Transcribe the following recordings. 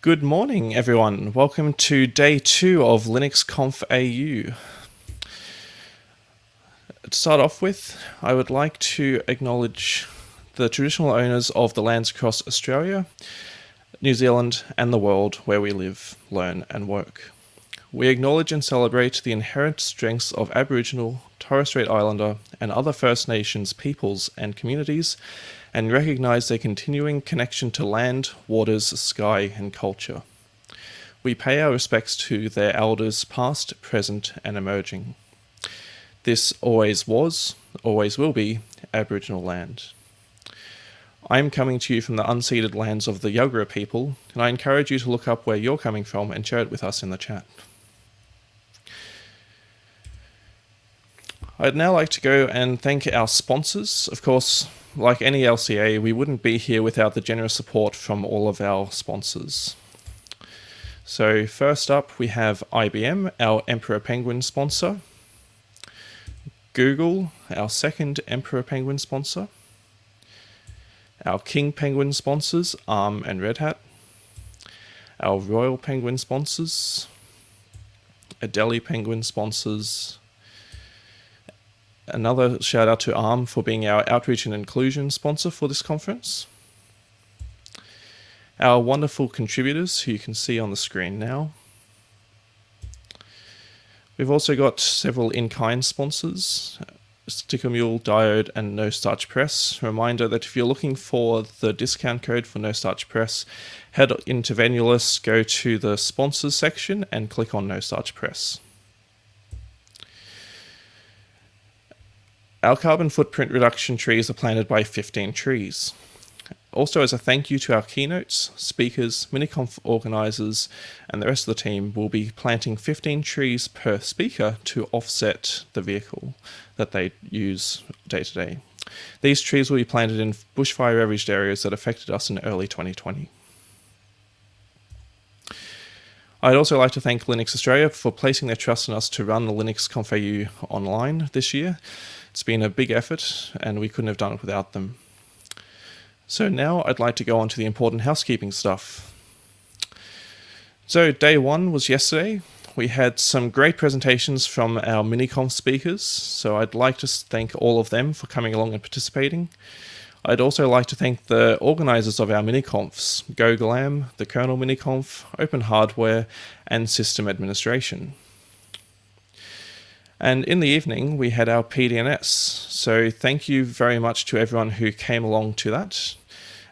Good morning, everyone. Welcome to day 2 of LinuxConf AU. To start off with, I would like to acknowledge the traditional owners of the lands across Australia, New Zealand, and the world where we live, learn, and work. We acknowledge and celebrate the inherent strengths of Aboriginal, Torres Strait Islander, and other First Nations peoples and communities, and recognise their continuing connection to land, waters, sky, and culture. We pay our respects to their elders past, present, and emerging. This always was, always will be, Aboriginal land. I am coming to you from the unceded lands of the Yugara people, and I encourage you to look up where you're coming from and share it with us in the chat. I'd now like to go and thank our sponsors. Of course, like any LCA, we wouldn't be here without the generous support from all of our sponsors. So first up, we have IBM, our Emperor Penguin sponsor. Google, our second Emperor Penguin sponsor. Our King Penguin sponsors, ARM and Red Hat. Our Royal Penguin sponsors. Adelie Penguin sponsors. Another shout out to ARM for being our outreach and inclusion sponsor for this conference. Our wonderful contributors who you can see on the screen now. We've also got several in-kind sponsors, Sticker Mule, Diode, and No Starch Press. Reminder that if you're looking for the discount code for No Starch Press, head into Venulus, go to the sponsors section and click on No Starch Press. Our carbon footprint reduction trees are planted by 15 trees. Also, as a thank you to our keynotes, speakers, Miniconf organisers, and the rest of the team, will be planting 15 trees per speaker to offset the vehicle that they use day to day. These trees will be planted in bushfire ravaged areas that affected us in early 2020. I'd also like to thank Linux Australia for placing their trust in us to run the LinuxConf AU online this year. It's been a big effort, and we couldn't have done it without them. So now I'd like to go on to the important housekeeping stuff. So day 1 was yesterday. We had some great presentations from our Miniconf speakers, so I'd like to thank all of them for coming along and participating. I'd also like to thank the organisers of our Miniconfs, GoGlam, the Kernel Miniconf, Open Hardware, and System Administration. And in the evening, we had our PDNS. So thank you very much to everyone who came along to that.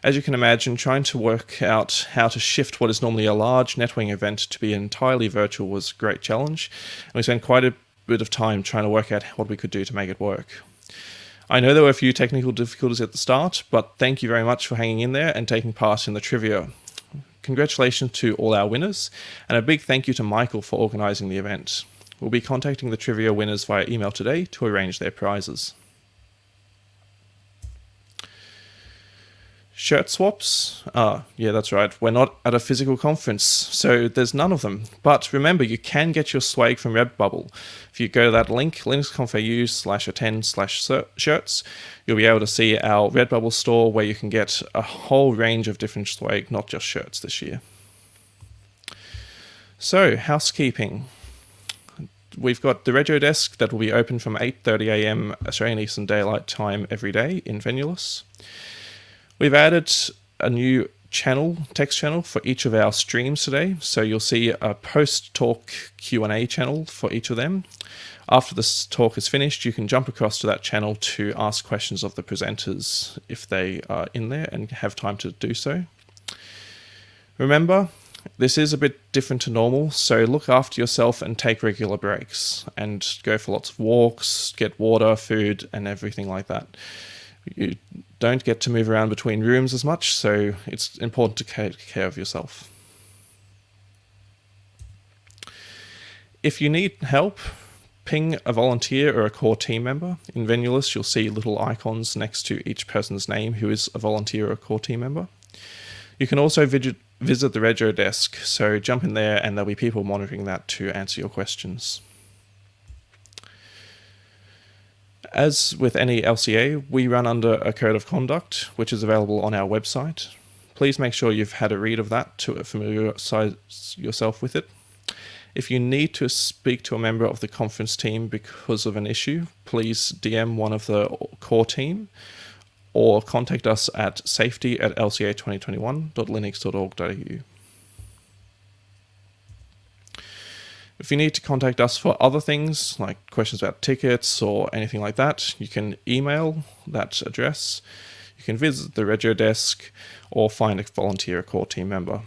As you can imagine, trying to work out how to shift what is normally a large networking event to be entirely virtual was a great challenge. And we spent quite a bit of time trying to work out what we could do to make it work. I know there were a few technical difficulties at the start, but thank you very much for hanging in there and taking part in the trivia. Congratulations to all our winners, and a big thank you to Michael for organising the event. We'll be contacting the trivia winners via email today to arrange their prizes. Shirt swaps? Yeah, that's right. We're not at a physical conference, so there's none of them. But remember, you can get your swag from Redbubble. If you go to that link, linuxconf.au/attend/shirts, you'll be able to see our Redbubble store where you can get a whole range of different swag, not just shirts this year. So, housekeeping. We've got the Rego desk that will be open from 8:30 AM Australian Eastern Daylight Time every day in Venulus. We've added a new channel, text channel for each of our streams today. So you'll see a post-talk Q&A channel for each of them. After this talk is finished, you can jump across to that channel to ask questions of the presenters if they are in there and have time to do so. Remember, this is a bit different to normal, so look after yourself and take regular breaks and go for lots of walks, get water, food, and everything like that. You don't get to move around between rooms as much, so it's important to take care of yourself. If you need help, ping a volunteer or a core team member. In Venulus, you'll see little icons next to each person's name who is a volunteer or a core team member. You can also visit the Rego desk, so jump in there and there'll be people monitoring that to answer your questions. As with any LCA, we run under a code of conduct, which is available on our website. please make sure you've had a read of that to familiarise yourself with it. If you need to speak to a member of the conference team because of an issue, please DM one of the core team or contact us at safety@lca2021.linux.org.au. If you need to contact us for other things, like questions about tickets or anything like that, you can email that address, you can visit the Regio desk, or find a volunteer core team member.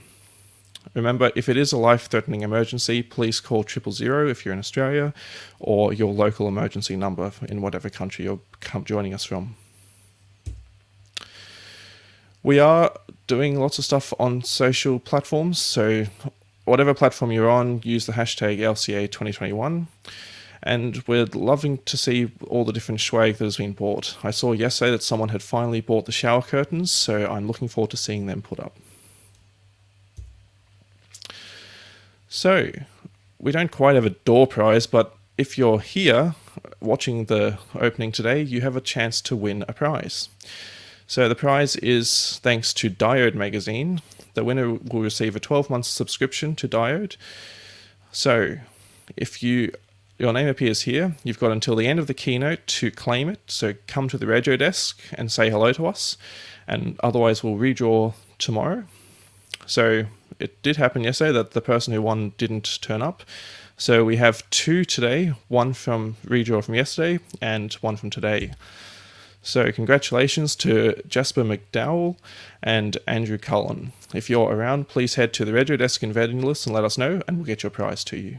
Remember, if it is a life-threatening emergency, please call 000 if you're in Australia, or your local emergency number in whatever country you're joining us from. We are doing lots of stuff on social platforms, so whatever platform you're on, use the hashtag LCA2021. And we're loving to see all the different swag that has been bought. I saw yesterday that someone had finally bought the shower curtains, so I'm looking forward to seeing them put up. So, we don't quite have a door prize, but if you're here watching the opening today, you have a chance to win a prize. So the prize is thanks to Diode magazine. The winner will receive a 12-month subscription to Diode. So if your name appears here, you've got until the end of the keynote to claim it. So come to the Regio desk and say hello to us, and otherwise we'll redraw tomorrow. So it did happen yesterday that the person who won didn't turn up. So we have 2 today, one from redraw from yesterday and one from today. So congratulations to Jasper McDowell and Andrew Cullen. If you're around, please head to the Regio desk in Vanulus and let us know, and we'll get your prize to you.